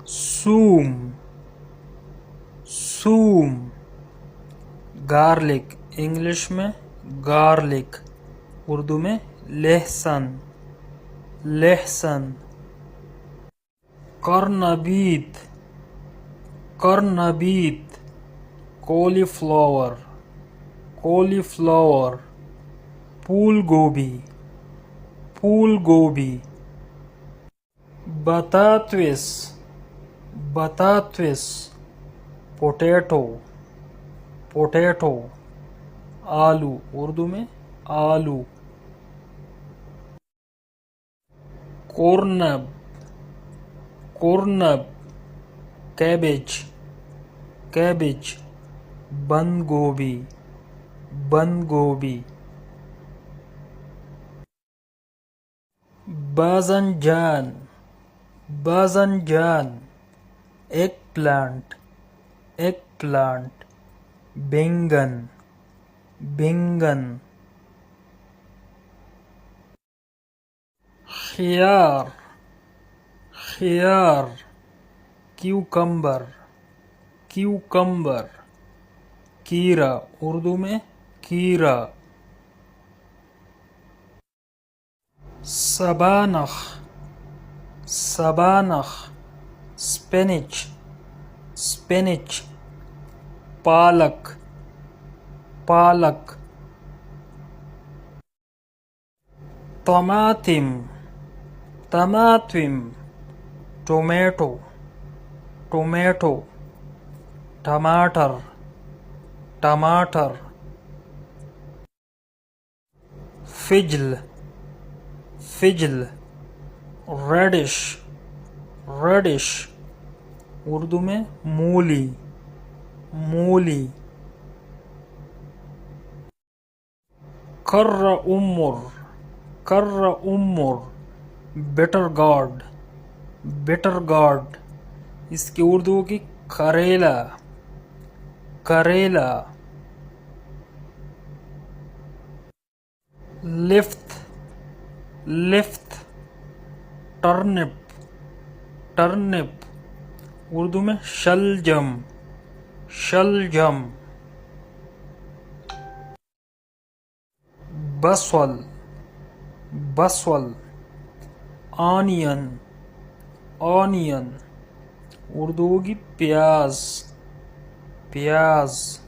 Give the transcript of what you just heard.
सूम सूम। Garlic English में garlic, Urdu में लहसुन लहसुन। करनबीत करनबीत, कॉलीफ्लावर कॉलीफ्लावर। फूल गोभी फूल गोभी। बतात्विस बतात्विस, पोटैटो पोटैटो। आलू, उर्दू में आलू। कोरनब कोरनब, कैबेज कैबेज। बंद गोभी बंद गोभी। बाजनजान बाजनजान, एग प्लांट एग प्लांट। बैंगन बैंगन। खियार खियार, क्यूकम्बर क्यूकम्बर। कीरा, उर्दू में कीरा। सबानख सबानख, स्पेनिच स्पेनिच। पालक पालक। तमातिम तमातिम, टोमेटो टोमेटो। टमाटर टमाटर। फिजल फिजल, रेडिश रेडिश, उर्दू में मूली मूली। कर्र उम्र, बेटर गार्ड बेटर गार्ड। इसकी उर्दू की करेला करेला। Lift lift, turnip turnip, Urdu में शलजम शलजम। बसवल बसवल, ऑनियन ऑनियन, उर्दू की प्याज प्याज।